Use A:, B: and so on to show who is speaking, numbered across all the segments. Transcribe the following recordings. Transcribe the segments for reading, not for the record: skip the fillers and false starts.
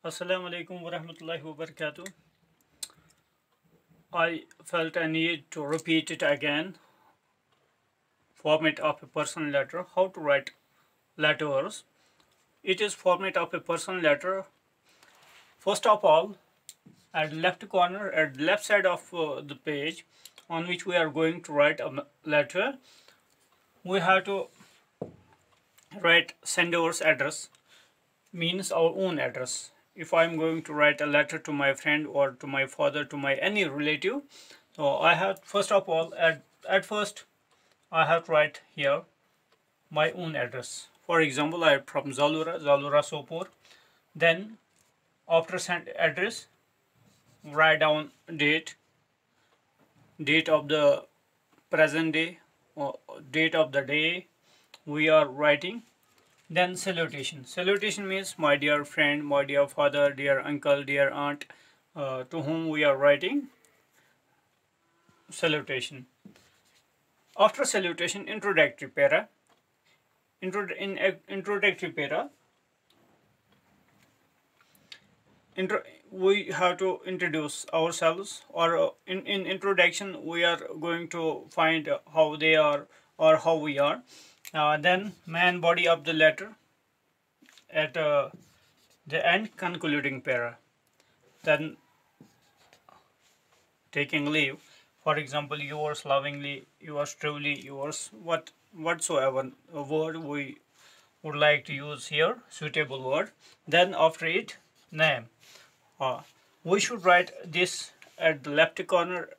A: Assalamu alaikum warahmatullahi wabarakatuh. I felt a need to repeat it again. Format of a personal letter. How to write letters. It is format of a personal letter. First of all, at the left corner, at the left side of the page on which we are going to write a letter, we have to write sender's address, means our own address. If I'm going to write a letter to my friend or to my father, to my any relative, so I have first of all at first I have to write here my own address. For example, I am from Zalura Sopor. Then after send address, write down date of the present day or date of the day we are writing. Then salutation. Salutation means my dear friend, my dear father, dear uncle, dear aunt, to whom we are writing salutation. After salutation, introductory para. In introductory para, we have to introduce ourselves, or in introduction we are going to find how they are or how we are. Then main body of the letter at the end, concluding para. Then taking leave, for example, yours lovingly, yours truly, yours whatsoever word we would like to use here, suitable word. Then after it, name. We should write this at the left corner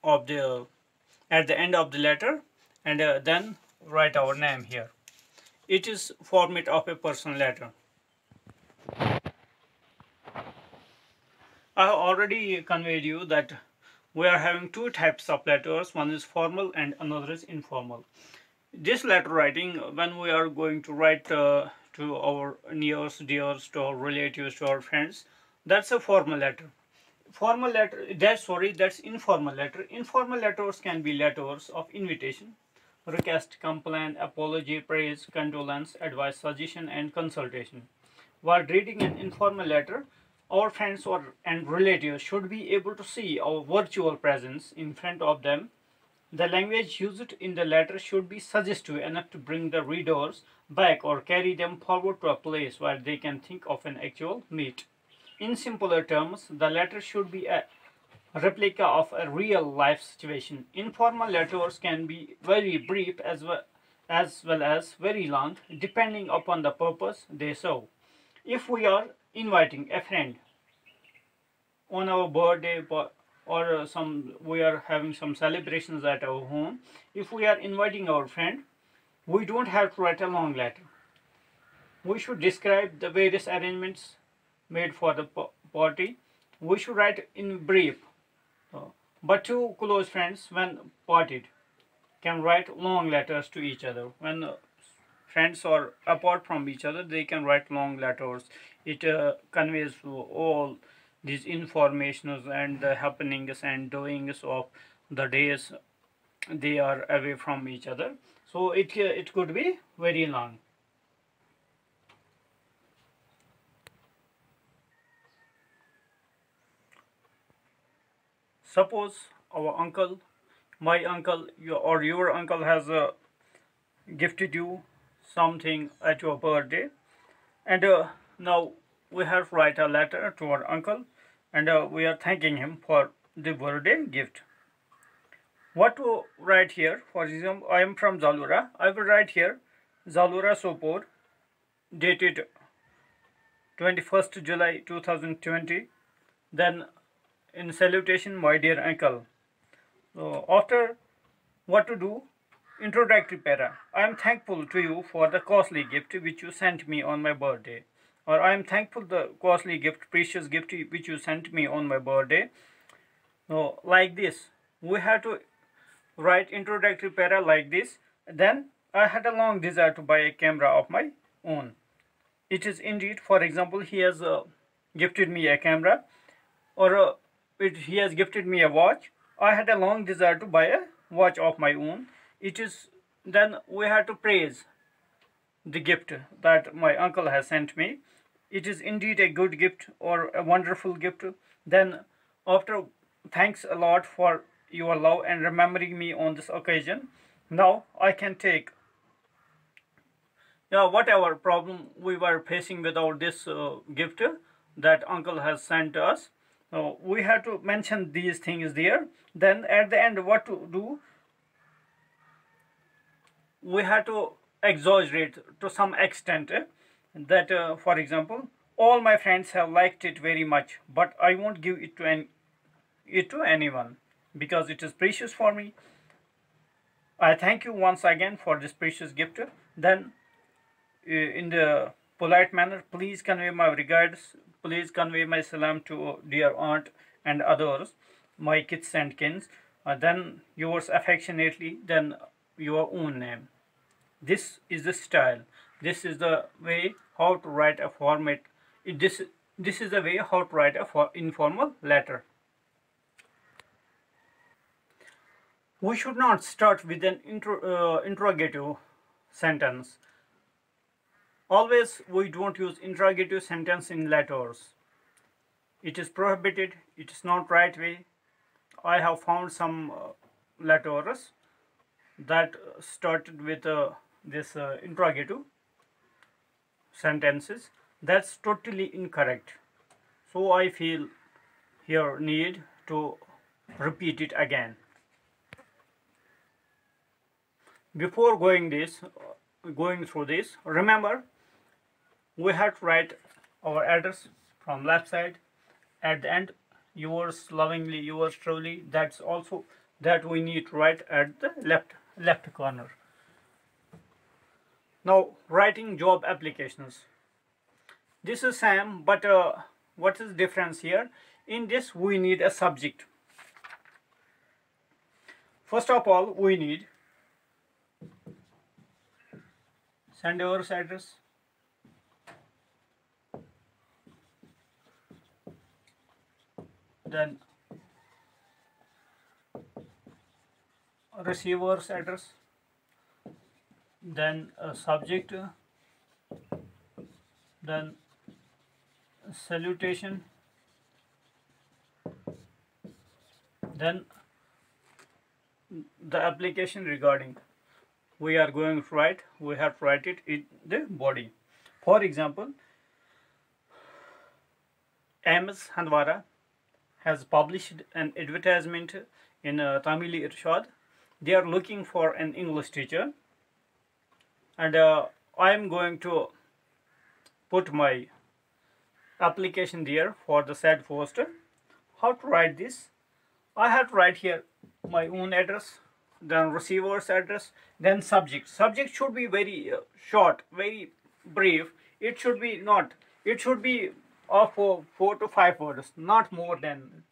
A: of the at the end of the letter, and then write our name here. It is format of a personal letter. I have already conveyed you that we are having two types of letters. One is formal and another is informal. This letter writing, when we are going to write to our nears, dears, to our relatives, to our friends, that's a formal letter. Formal letter, that's informal letter. Informal letters can be letters of invitation, request, complaint, apology, praise, condolence, advice, suggestion, and consultation. While reading an informal letter, our friends and relatives should be able to see our virtual presence in front of them. The language used in the letter should be suggestive enough to bring the readers back or carry them forward to a place where they can think of an actual meet. In simpler terms, the letter should be a replica of a real life situation. Informal letters can be very brief as well as very long, depending upon the purpose they serve. If we are inviting a friend on our birthday or we are having some celebrations at our home, if we are inviting our friend, we don't have to write a long letter. We should describe the various arrangements made for the party. We should write in brief. But two close friends, when parted, can write long letters to each other. When friends are apart from each other, they can write long letters. It conveys all these informations and the happenings and doings of the days they are away from each other. So it could be very long. Suppose our uncle, my uncle, or your uncle has gifted you something at your birthday, and now we have to write a letter to our uncle, and we are thanking him for the birthday gift. What to write here? For example, I am from Zalura. I will write here Zalura Sopor, dated 21st July 2020. Then in salutation, my dear uncle. So after what to do? Introductory para. I am thankful to you for the costly gift which you sent me on my birthday. Or I am thankful the costly gift, precious gift which you sent me on my birthday. So like this, we have to write introductory para like this. Then I had a long desire to buy a camera of my own. It is indeed, for example, he has gifted me a camera, or he has gifted me a watch. I had a long desire to buy a watch of my own. It is, then we have to praise the gift that my uncle has sent me. it is indeed a good gift or a wonderful gift, then after thanks a lot for your love and remembering me on this occasion, now I can take whatever problem we were facing without this gift that uncle has sent us. We have to mention these things there. Then at the end, what to do? We have to exaggerate to some extent that, for example, all my friends have liked it very much, but I won't give it to anyone because it is precious for me. I thank you once again for this precious gift. Then in the polite manner, please convey my regards, please convey my salam to dear aunt and others, my kith and kins. Then yours affectionately, then your own name. This is the style. This is the way how to write a format. This is the way how to write a informal letter. We should not start with an interrogative sentence. Always we don't use interrogative sentence in letters. It is prohibited. It is not right way. I have found some letters that started with this interrogative sentences. That's totally incorrect. So I feel here need to repeat it again. Before going through this, remember we have to write our address from left side. At the end, yours lovingly, yours truly. That's also that we need to write at the left corner. Now writing job applications. This is same, but what is the difference here? In this we need a subject. First of all, we need sender's address, then receiver's address, then a subject, then salutation, then the application regarding we are going to write, we have to write it in the body. For example, AIIMS-HANDWARA has published an advertisement in Tamil Irshad. They are looking for an English teacher, and I am going to put my application there for the said post. How to write this? I have to write here my own address, then receiver's address, then subject. Subject should be very short, very brief. It should be of 4 to 5 words, not more than.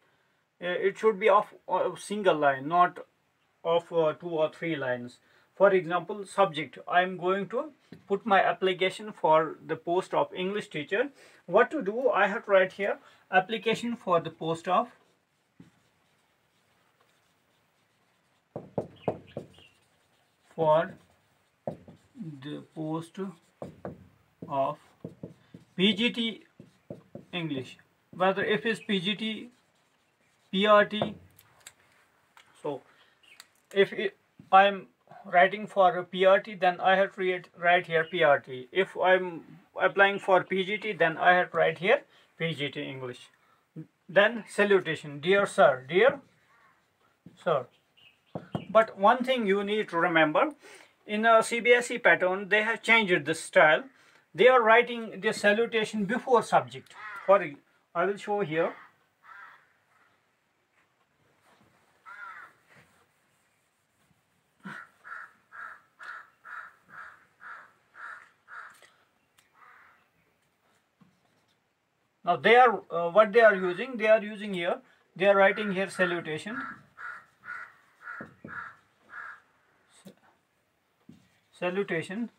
A: It should be of a single line, not of 2 or 3 lines. For example, subject. I am going to put my application for the post of English teacher. What to do? I have to write here application for the post of PGT English, whether if it's PGT, PRT. So if I am writing for a PRT, then I have to write here PRT. If I'm applying for PGT, then I have to write here PGT English. Then salutation, dear sir, dear sir. But one thing you need to remember, in a CBSE pattern, they have changed the style. They are writing the salutation before subject. I will show here. Now they are what they are using. They are using here. They are writing here salutation. Salutation.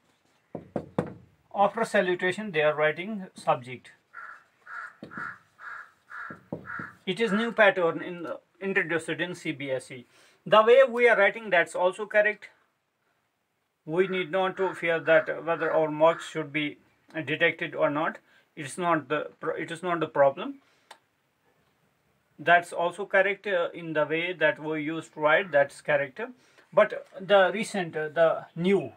A: After salutation, they are writing subject. It is new pattern introduced in CBSE. The way we are writing, that's also correct. We need not to fear that whether our marks should be detected or not. it is not the problem. That's also correct in the way that we used to write, that's correct. But the recent the new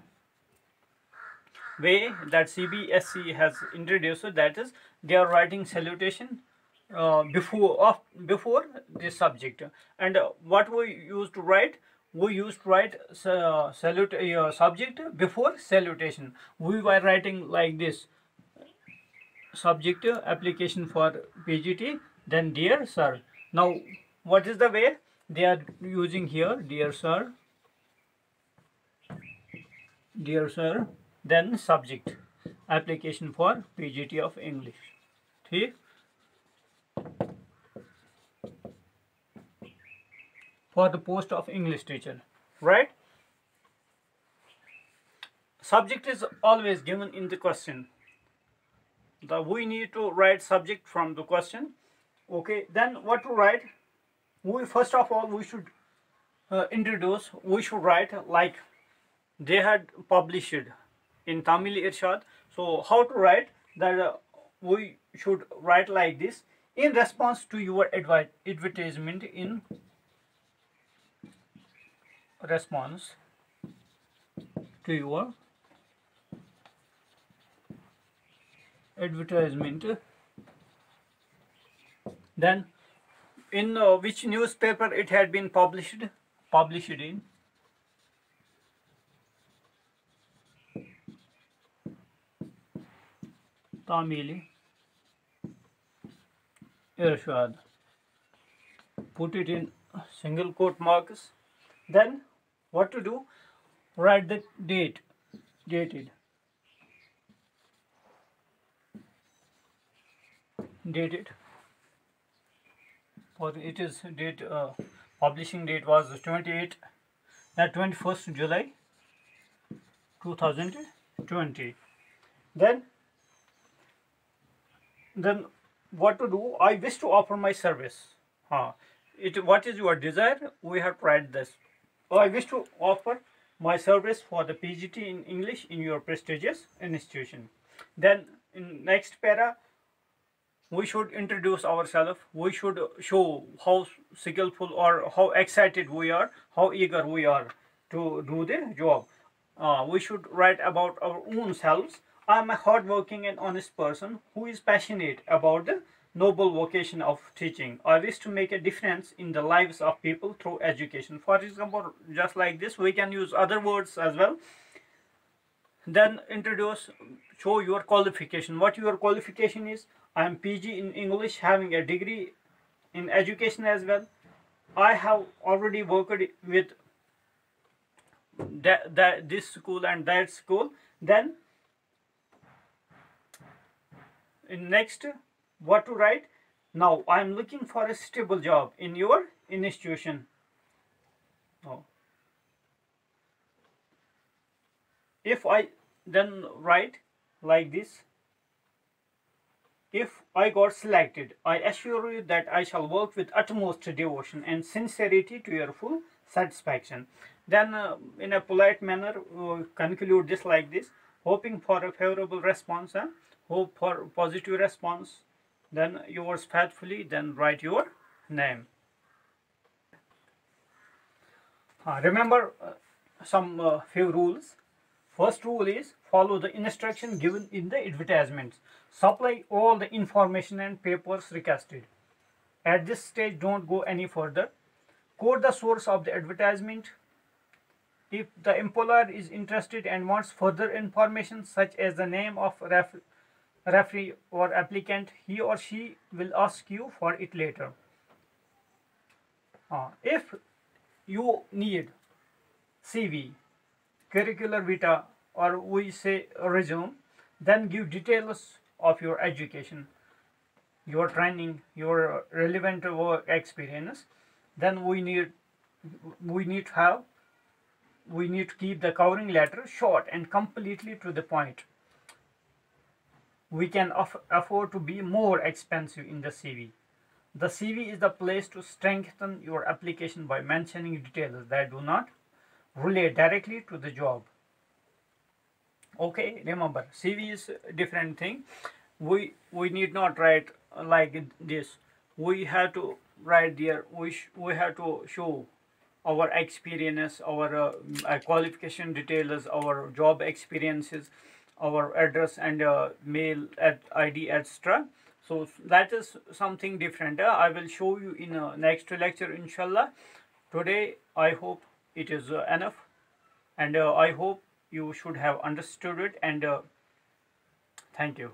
A: way that CBSE has introduced, that is they are writing salutation before the subject. And what we used to write, we used to write subject before salutation. We were writing like this: subject, application for PGT, then dear sir. Now what is the way they are using here? Dear sir, then subject, application for PGT of English. ठीक, for the post of English teacher, right? Subject is always given in the question. We need to write subject from the question. Okay, then what to write? We first of all we should introduce. We should write like they had published in Tamil Irshad. So how to write that? We should write like this: in response to your advertisement, in response to your advertisement. Then in which newspaper it had been published in Tamil Irshad. Put it in single quote marks. Then what to do? Write the date, dated for it is date, publishing date was 21st July 2020. Then what to do? I wish to offer my service. What is your desire? We have tried this. I wish to offer my service for the PGT in English in your prestigious institution. Then in next para, we should introduce ourselves. We should show how skillful or how excited we are, how eager we are to do the job. We should write about our own selves. I am a hardworking and honest person who is passionate about the noble vocation of teaching. I wish to make a difference in the lives of people through education. For example, just like this, we can use other words as well. Then introduce, show your qualification. What your qualification is? I am PG in English, having a degree in education as well. I have already worked with this school and that school. Then in next, what to write? Now I am looking for a stable job in your institution. If I then write like this: if I got selected, I assure you that I shall work with utmost devotion and sincerity to your full satisfaction. Then in a polite manner, conclude this like this: hoping for a favorable response, hope for positive response, then yours faithfully, then write your name. Remember some few rules. First rule is follow the instruction given in the advertisements. Supply all the information and papers requested. At this stage, don't go any further. Quote the source of the advertisement. If the employer is interested and wants further information such as the name of referee or applicant, he or she will ask you for it later. If you need CV, curricular vitae, or we say resume, then give details of your education, your training, your relevant work experience. Then we need to keep the covering letter short and completely to the point. We can afford to be more expensive in the CV. The CV is the place to strengthen your application by mentioning details that do not relate directly to the job. Okay, remember, CV is a different thing. we need not write like this. We have to write there. We have to show our experience, our qualification details, our job experiences, our address and mail at ID, etc. So that is something different. I will show you in next lecture, inshallah. Today I hope it is enough, and I hope you should have understood it, and thank you.